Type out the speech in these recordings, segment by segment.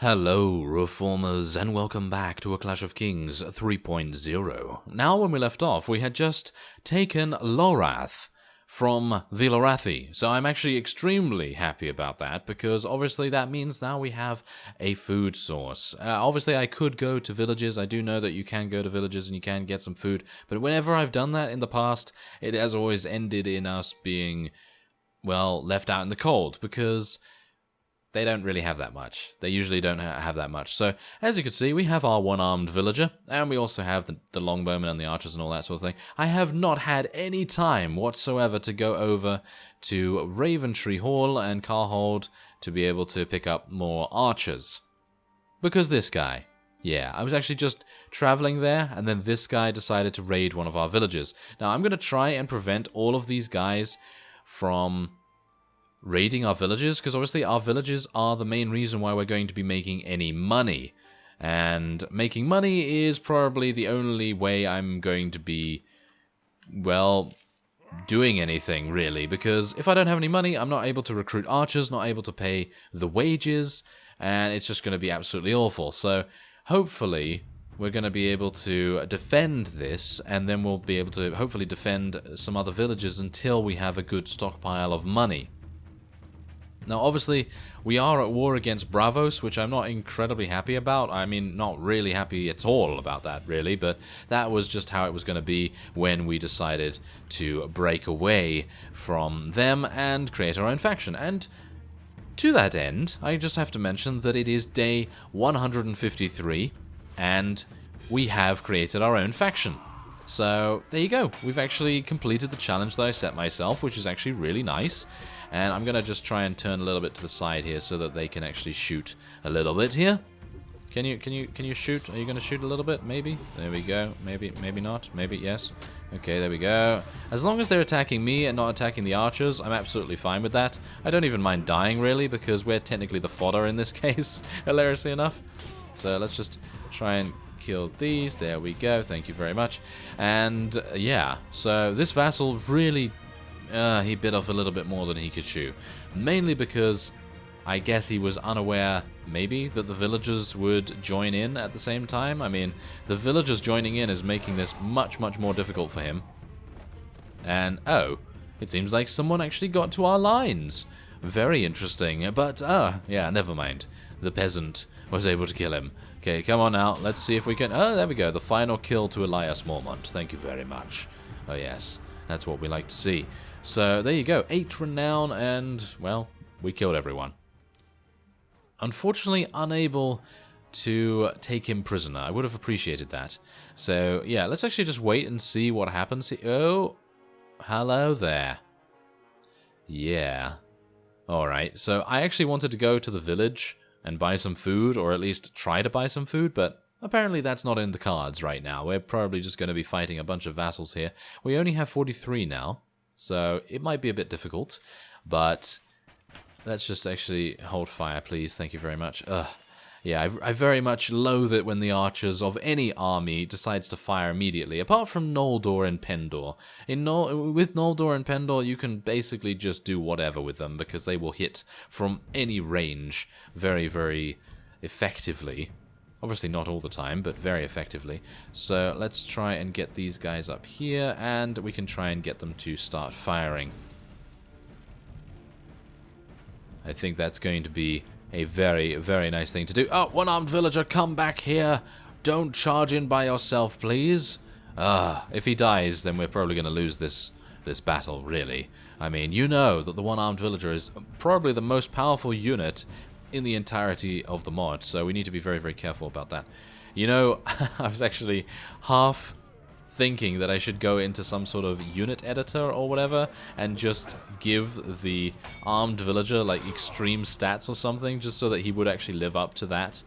Hello, Reformers, and welcome back to A Clash of Kings 3.0. Now, when we left off, we had just taken Lorath from the Lorathi, so I'm actually extremely happy about that, because obviously that means now we have a food source. Obviously, I could go to villages. I do know that you can go to villages and you can get some food, but whenever I've done that in the past, it has always ended in us being, well, left out in the cold, because they don't really have that much. They usually don't have that much. So, as you can see, we have our one-armed villager, and we also have the longbowmen and the archers and all that sort of thing. I have not had any time whatsoever to go over to Raventree Hall and Carhold to be able to pick up more archers. Because this guy. Yeah, I was actually just traveling there, and then this guy decided to raid one of our villages. Now, I'm going to try and prevent all of these guys from raiding our villages, because obviously our villages are the main reason why we're going to be making any money. And making money is probably the only way I'm going to be, well, doing anything, really. Because if I don't have any money, I'm not able to recruit archers, not able to pay the wages, and it's just going to be absolutely awful. So, hopefully, we're going to be able to defend this, and then we'll be able to hopefully defend some other villages until we have a good stockpile of money. Now, obviously, we are at war against Bravos, which I'm not incredibly happy about. I mean, not really happy at all about that, really, but that was just how it was going to be when we decided to break away from them and create our own faction. And to that end, I just have to mention that it is day 153, and we have created our own faction. So, there you go. We've actually completed the challenge that I set myself, which is actually really nice. And I'm going to just try and turn a little bit to the side here so that they can actually shoot a little bit here. Can you shoot? Are you going to shoot a little bit? Maybe. There we go. Maybe not. Maybe yes. Okay, there we go. As long as they're attacking me and not attacking the archers, I'm absolutely fine with that. I don't even mind dying, really, because we're technically the fodder in this case, hilariously enough. So let's just try and kill these. There we go. Thank you very much. And yeah, so this vassal really he bit off a little bit more than he could chew. Mainly because I guess he was unaware, maybe, that the villagers would join in at the same time. I mean, the villagers joining in is making this much, much more difficult for him. And, oh, it seems like someone actually got to our lines. Very interesting. But, yeah, never mind. The peasant was able to kill him. Okay, come on now. Let's see if we can... Oh, there we go. The final kill to Elias Mormont. Thank you very much. Oh, yes. That's what we like to see. So, there you go. 8 renown, and, well, we killed everyone. Unfortunately, unable to take him prisoner. I would have appreciated that. So, yeah, let's actually just wait and see what happens. Oh, hello there. Yeah. Alright, so I actually wanted to go to the village and buy some food, or at least try to buy some food, but apparently that's not in the cards right now. We're probably just going to be fighting a bunch of vassals here. We only have 43 now. So, it might be a bit difficult, but let's just actually hold fire, please. Thank you very much. Yeah, I very much loathe it when the archers of any army decides to fire immediately, apart from Noldor and Pendor. With Noldor and Pendor, you can basically just do whatever with them, because they will hit from any range very, very effectively. Obviously not all the time, but very effectively. So let's try and get these guys up here, and we can try and get them to start firing. I think that's going to be a very, very nice thing to do. Oh, one-armed villager, come back here. Don't charge in by yourself, please. If he dies, then we're probably going to lose this battle, really. I mean, you know that the one-armed villager is probably the most powerful unit in the entirety of the mod, so we need to be very, very careful about that. You know, I was actually half thinking that I should go into some sort of unit editor or whatever and just give the armed villager like extreme stats or something, just so that he would actually live up to that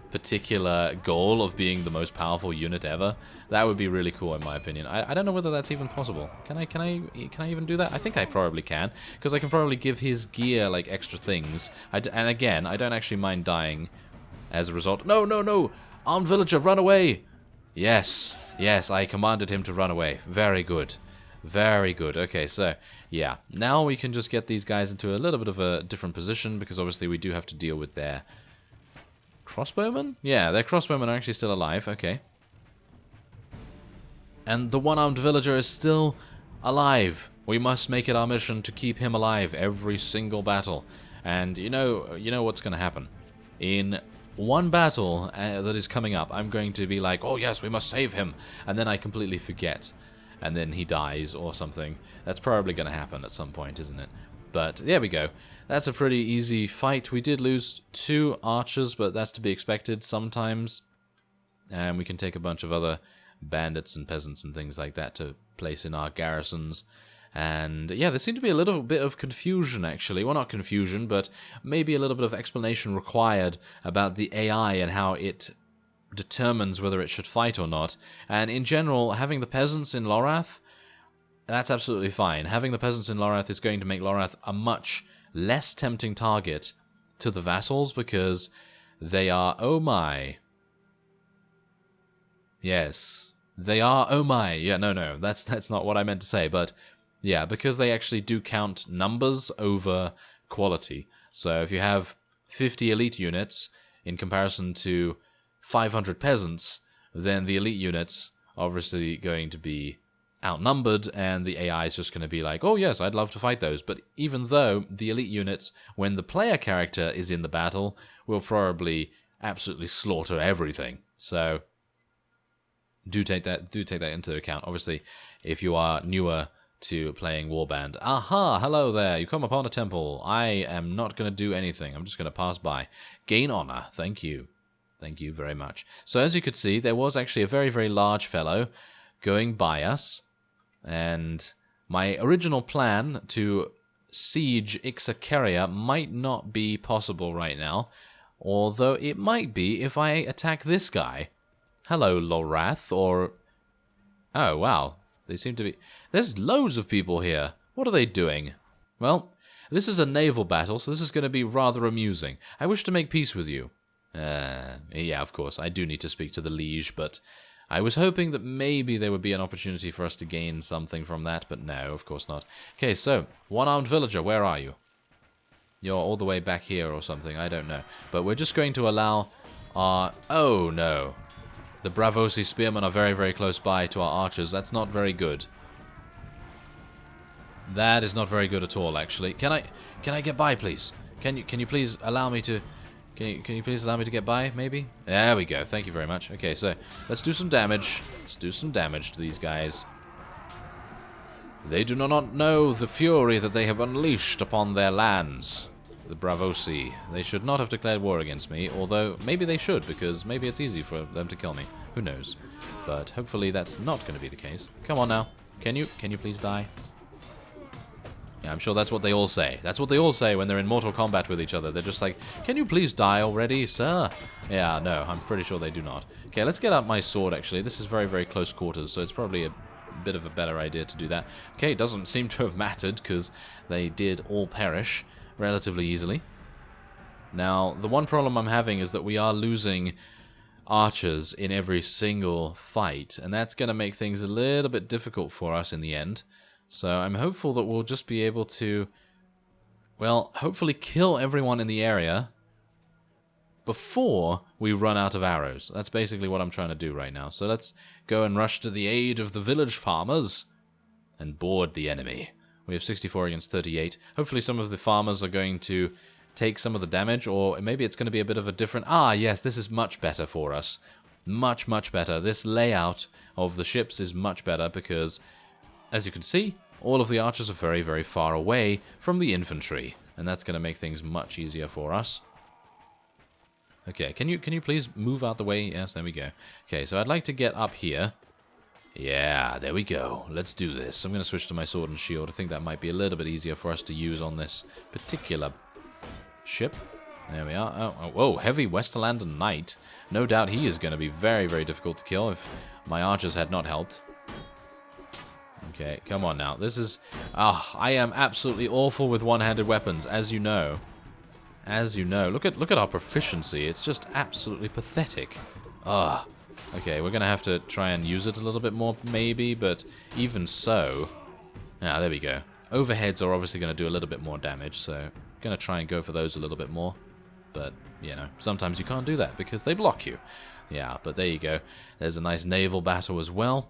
particular goal of being the most powerful unit ever. That would be really cool, in my opinion. I don't know whether that's even possible. Can I even do that? I think I probably can, because I can probably give his gear like extra things. And again, I don't actually mind dying as a result. No, no, no! Armed villager, run away! Yes, yes, I commanded him to run away. Very good. Very good. Okay, so, yeah. Now we can just get these guys into a little bit of a different position, because obviously we do have to deal with their crossbowmen? Yeah, their crossbowmen are actually still alive. Okay. And the one-armed villager is still alive. We must make it our mission to keep him alive every single battle. And you know what's going to happen. In one battle that is coming up, I'm going to be like, oh yes, we must save him. And then I completely forget. And then he dies or something. That's probably going to happen at some point, isn't it? But there we go. That's a pretty easy fight. We did lose 2 archers, but that's to be expected sometimes. And we can take a bunch of other bandits and peasants and things like that to place in our garrisons. And yeah, there seemed to be a little bit of confusion, actually. Well, not confusion, but maybe a little bit of explanation required about the AI and how it determines whether it should fight or not. And in general, having the peasants in Lorath, that's absolutely fine. Having the peasants in Lorath is going to make Lorath a much less tempting target to the vassals because they are, oh my. Yes, they are, oh my. Yeah, no, that's not what I meant to say, but yeah, because they actually do count numbers over quality. So if you have 50 elite units in comparison to 500 peasants, then the elite units are obviously going to be outnumbered, and the AI is just going to be like, oh yes, I'd love to fight those. But even though the elite units, when the player character is in the battle, will probably absolutely slaughter everything. So do take that into account. Obviously, if you are newer to playing Warband. Aha, hello there. You come upon a temple. I am not going to do anything. I'm just going to pass by. Gain honor. Thank you. Thank you very much. So as you could see, there was actually a very, very large fellow going by us. And my original plan to siege Ixacaria might not be possible right now. Although it might be if I attack this guy. Hello, Lorath, or... Oh, wow. They seem to be... There's loads of people here. What are they doing? Well, this is a naval battle, so this is going to be rather amusing. I wish to make peace with you. Yeah, of course, I do need to speak to the liege, but I was hoping that maybe there would be an opportunity for us to gain something from that, but no, of course not. Okay, so, one-armed villager, where are you? You're all the way back here or something, I don't know. But we're just going to allow our... Oh, no. The Bravosi spearmen are very, very close by to our archers. That's not very good. That is not very good at all, actually. Can I get by, please? Can you please allow me to... Can you please allow me to get by, maybe? There we go. Thank you very much. Okay, so let's do some damage. Let's do some damage to these guys. They do not know the fury that they have unleashed upon their lands. The Bravosi. They should not have declared war against me, although maybe they should, because maybe it's easy for them to kill me. Who knows? But hopefully that's not going to be the case. Come on now. Can you please die? Yeah, I'm sure that's what they all say. That's what they all say when they're in mortal combat with each other. They're just like, can you please die already, sir? Yeah, no, I'm pretty sure they do not. Okay, let's get out my sword, actually. This is very, very close quarters, so it's probably a bit of a better idea to do that. Okay, it doesn't seem to have mattered, because they did all perish relatively easily. Now, the one problem I'm having is that we are losing archers in every single fight, and that's going to make things a little bit difficult for us in the end. So I'm hopeful that we'll just be able to, well, hopefully kill everyone in the area before we run out of arrows. That's basically what I'm trying to do right now. So let's go and rush to the aid of the village farmers and board the enemy. We have 64 against 38. Hopefully some of the farmers are going to take some of the damage, or maybe it's going to be a bit of a different... Ah, yes, this is much better for us. Much, much better. This layout of the ships is much better because, as you can see, all of the archers are very, very far away from the infantry, and that's going to make things much easier for us. Okay, can you please move out the way? Yes, there we go. Okay, so I'd like to get up here. Yeah, there we go. Let's do this. I'm going to switch to my sword and shield. I think that might be a little bit easier for us to use on this particular ship. There we are. Oh, whoa, heavy Westerlander Knight. No doubt he is going to be very, very difficult to kill if my archers had not helped. Okay, come on now. This is... I am absolutely awful with one-handed weapons, as you know. As you know. Look at our proficiency. It's just absolutely pathetic. Okay, we're going to have to try and use it a little bit more, maybe, but even so... Ah, there we go. Overheads are obviously going to do a little bit more damage, so... going to try and go for those a little bit more. But, you know, sometimes you can't do that because they block you. Yeah, but there you go. There's a nice naval battle as well.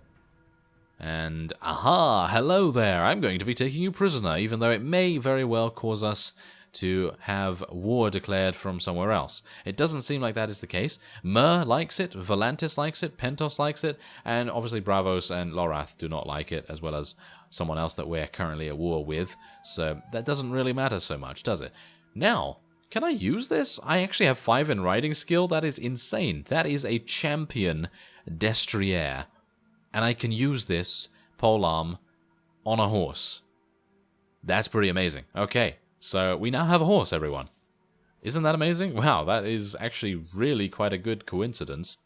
And, aha, hello there. I'm going to be taking you prisoner, even though it may very well cause us to have war declared from somewhere else. It doesn't seem like that is the case. Myr likes it, Volantis likes it, Pentos likes it, and obviously Bravos and Lorath do not like it, as well as someone else that we're currently at war with. So that doesn't really matter so much, does it? Now, can I use this? I actually have 5 in riding skill. That is insane. That is a champion destrier. And I can use this polearm on a horse. That's pretty amazing. Okay, so we now have a horse, everyone. Isn't that amazing? Wow, that is actually really quite a good coincidence.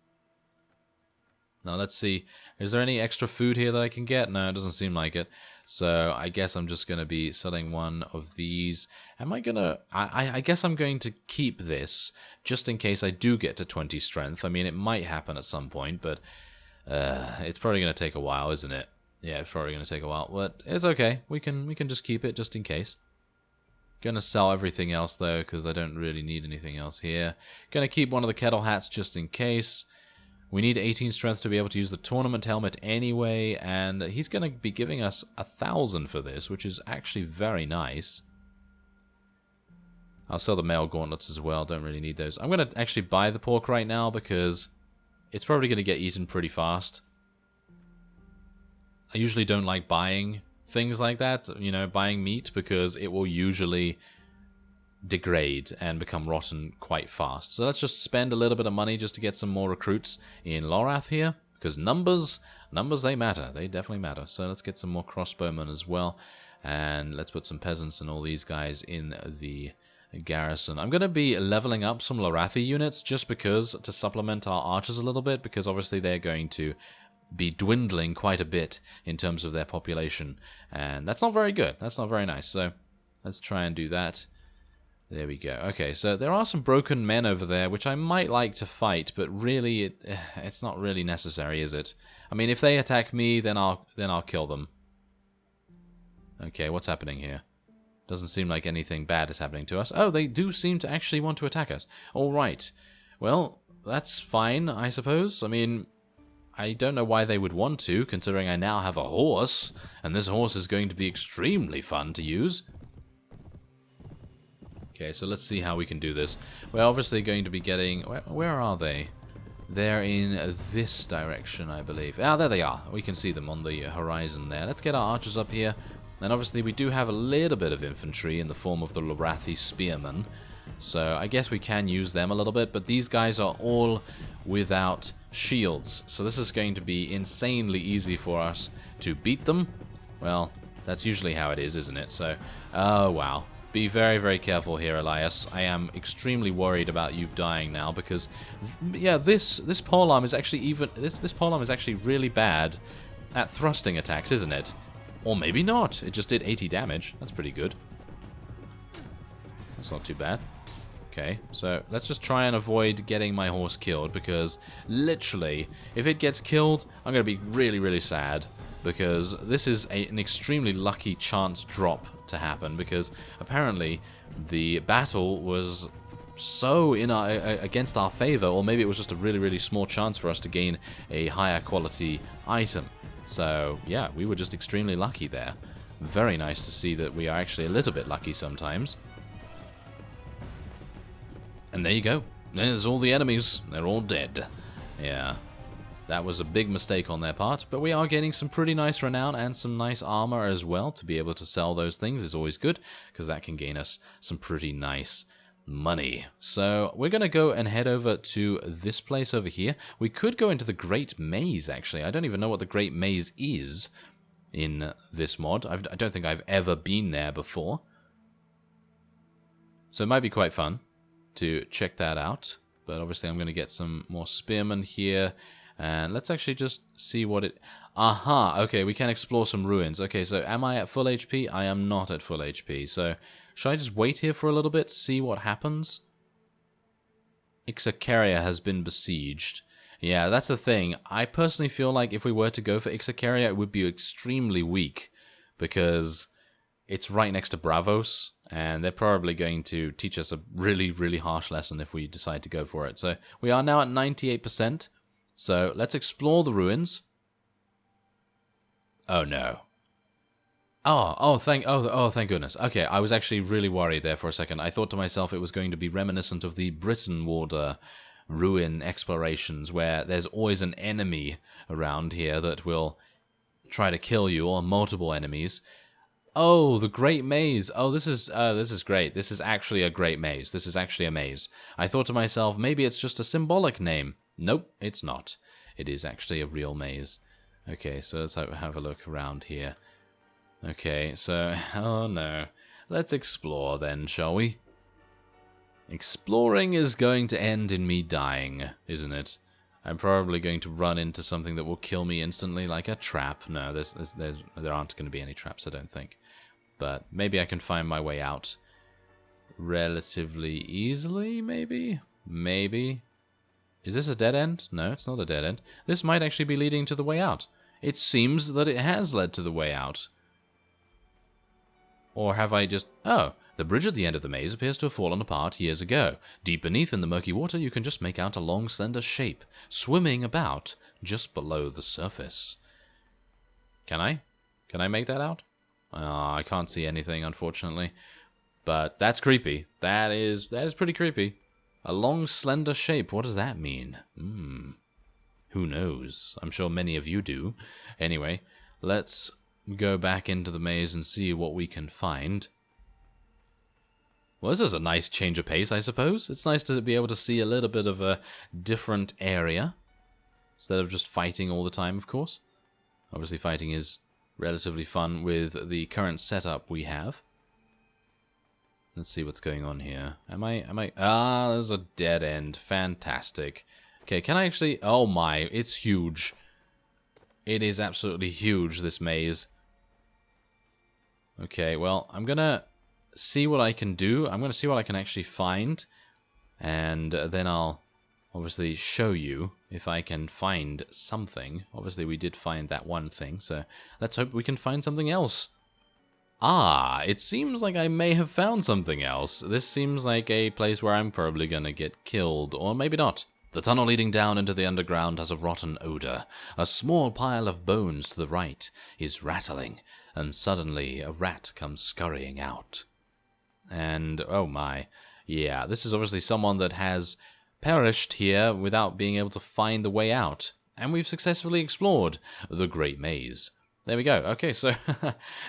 Now, let's see. Is there any extra food here that I can get? No, it doesn't seem like it. So I guess I'm just going to be selling one of these. Am I going to... I guess I'm going to keep this just in case I do get to 20 strength. I mean, it might happen at some point, but... it's probably going to take a while, isn't it? Yeah, it's probably going to take a while, but it's okay. We can just keep it just in case. Gonna sell everything else though, because I don't really need anything else here. Gonna keep one of the kettle hats just in case. We need 18 strength to be able to use the tournament helmet anyway, and he's gonna be giving us 1,000 for this, which is actually very nice. I'll sell the mail gauntlets as well. Don't really need those. I'm gonna actually buy the pork right now because it's probably going to get eaten pretty fast. I usually don't like buying things like that, you know, buying meat, because it will usually degrade and become rotten quite fast. So let's just spend a little bit of money just to get some more recruits in Lorath here, because numbers, they matter. They definitely matter. So let's get some more crossbowmen as well, and let's put some peasants and all these guys in the garrison. I'm going to be leveling up some Lorathi units just because, to supplement our archers a little bit, because obviously they're going to be dwindling quite a bit in terms of their population, and that's not very good. That's not very nice. So let's try and do that. There we go. Okay, so there are some broken men over there which I might like to fight, but really it's not really necessary, is it? I mean, if they attack me, then I'll kill them. Okay, what's happening here? Doesn't seem like anything bad is happening to us. Oh, they do seem to actually want to attack us. All right. Well, that's fine, I suppose. I mean, I don't know why they would want to, considering I now have a horse, and this horse is going to be extremely fun to use. Okay, so let's see how we can do this. We're obviously going to be getting... Where are they? They're in this direction, I believe. Ah, there they are. We can see them on the horizon there. Let's get our archers up here. And obviously we do have a little bit of infantry in the form of the Lorathi spearmen, so I guess we can use them a little bit, but these guys are all without shields, so this is going to be insanely easy for us to beat them. Well, that's usually how it is, isn't it? So, oh wow. Be very, very careful here, Elias. I am extremely worried about you dying now, because, yeah, this polearm is actually this polearm is actually really bad at thrusting attacks, isn't it? Or maybe not. It just did 80 damage. That's pretty good. That's not too bad. Okay, so let's just try and avoid getting my horse killed, because literally, if it gets killed, I'm going to be really, really sad, because this is an extremely lucky chance drop to happen, because apparently the battle was so in against our favor, or maybe it was just a really, really small chance for us to gain a higher quality item. So, yeah, we were just extremely lucky there. Very nice to see that we are actually a little bit lucky sometimes. And there you go. There's all the enemies. They're all dead. Yeah. That was a big mistake on their part, but we are getting some pretty nice renown and some nice armor as well. To be able to sell those things is always good, because that can gain us some pretty nice money. So we're going to go and head over to this place over here. We could go into the Great Maze, actually. I don't even know what the Great Maze is in this mod. I don't think I've ever been there before. So it might be quite fun to check that out. But obviously I'm going to get some more spearmen here. And let's actually just see what it... Aha! Okay, we can explore some ruins. Okay, so am I at full HP? I am not at full HP. So should I just wait here for a little bit, see what happens? Ixacaria has been besieged. Yeah, that's the thing. I personally feel like if we were to go for Ixacaria, it would be extremely weak. Because it's right next to Bravos, and they're probably going to teach us a really, really harsh lesson if we decide to go for it. So we are now at 98%. So let's explore the ruins. Oh no. Thank goodness. Okay, I was actually really worried there for a second. I thought to myself it was going to be reminiscent of the Britain Warder ruin explorations, where there's always an enemy around here that will try to kill you, or multiple enemies. Oh, the Great Maze. Oh, this is great. This is actually a great maze. This is actually a maze. I thought to myself, maybe it's just a symbolic name. Nope, it's not. It is actually a real maze. Okay, so let's have a look around here. Okay, so, oh no. Let's explore then, shall we? Exploring is going to end in me dying, isn't it? I'm probably going to run into something that will kill me instantly, like a trap. No, there aren't going to be any traps, I don't think. But maybe I can find my way out relatively easily, maybe? Maybe. Is this a dead end? No, it's not a dead end. This might actually be leading to the way out. It seems that it has led to the way out. Or have I just... Oh, the bridge at the end of the maze appears to have fallen apart years ago. Deep beneath in the murky water, you can just make out a long, slender shape, swimming about just below the surface. Can I? Can I make that out? I can't see anything, unfortunately. But that's creepy. That is pretty creepy. A long, slender shape. What does that mean? Who knows? I'm sure many of you do. Anyway, let's go back into the maze and see what we can find. Well, this is a nice change of pace, I suppose. It's nice to be able to see a little bit of a different area, instead of just fighting all the time, of course. Obviously, fighting is relatively fun with the current setup we have. Let's see what's going on here. There's a dead end. Fantastic. Okay, can I actually... Oh my, it's huge. It is absolutely huge, this maze. Okay, well, I'm gonna see what I can do. I'm gonna see what I can actually find. And then I'll obviously show you if I can find something. Obviously, we did find that one thing, so let's hope we can find something else. Ah, it seems like I may have found something else. This seems like a place where I'm probably gonna get killed, or maybe not. The tunnel leading down into the underground has a rotten odor. A small pile of bones to the right is rattling, and suddenly a rat comes scurrying out. And, oh my, yeah, this is obviously someone that has perished here without being able to find the way out. And we've successfully explored the Great Maze. There we go. Okay, so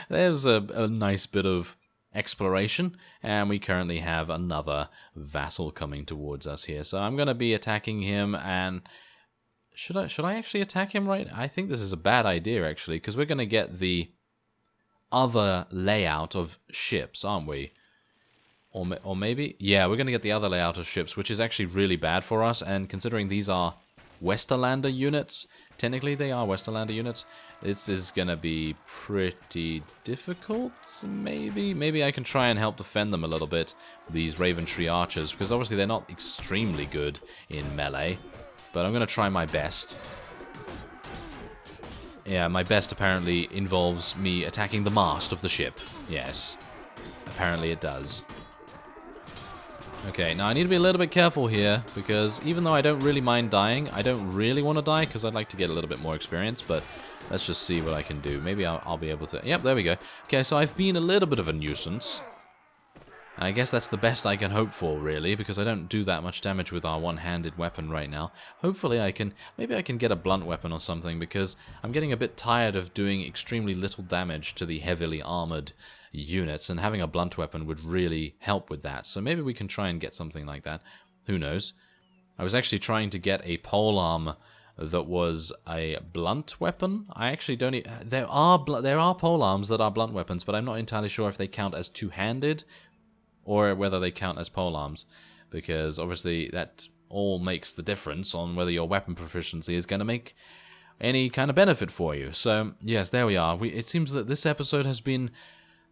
there's a nice bit of exploration, and we currently have another vassal coming towards us here. So I'm going to be attacking him, and should I actually attack him right? I think this is a bad idea, actually, because we're going to get the other layout of ships, aren't we? Or maybe? Yeah, we're going to get the other layout of ships, which is actually really bad for us, and considering these are Westerlander units, technically they are Westerlander units, this is going to be pretty difficult, maybe? Maybe I can try and help defend them a little bit, these Raven Tree archers, because obviously they're not extremely good in melee, but I'm going to try my best. Yeah, my best apparently involves me attacking the mast of the ship. Yes, apparently it does. Okay, now I need to be a little bit careful here, because even though I don't really mind dying, I don't really want to die, because I'd like to get a little bit more experience, but let's just see what I can do. Maybe I'll be able to... Yep, there we go. Okay, so I've been a little bit of a nuisance. And I guess that's the best I can hope for, really, because I don't do that much damage with our one-handed weapon right now. Hopefully I can... Maybe I can get a blunt weapon or something, because I'm getting a bit tired of doing extremely little damage to the heavily armored units, and having a blunt weapon would really help with that. So maybe we can try and get something like that. Who knows? I was actually trying to get a polearm that was a blunt weapon. I actually don't... There are polearms that are blunt weapons, but I'm not entirely sure if they count as two-handed or whether they count as polearms, because obviously that all makes the difference on whether your weapon proficiency is going to make any kind of benefit for you. So, yes, there we are. It seems that this episode has been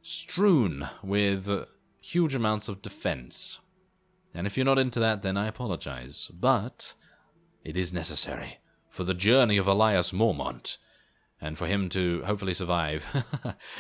strewn with huge amounts of defense. And if you're not into that, then I apologize. But it is necessary for the journey of Elias Mormont. and for him to hopefully survive.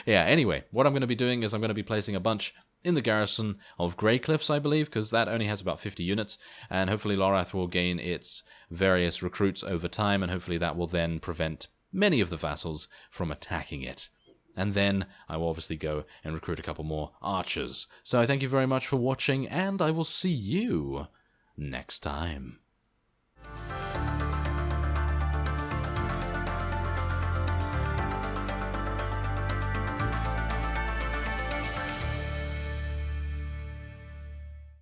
Yeah, anyway, what I'm going to be doing is I'm going to be placing a bunch in the garrison of Grey Cliffs, I believe, because that only has about 50 units, and hopefully Lorath will gain its various recruits over time, and hopefully that will then prevent many of the vassals from attacking it. And then I will obviously go and recruit a couple more archers. So I thank you very much for watching, and I will see you next time.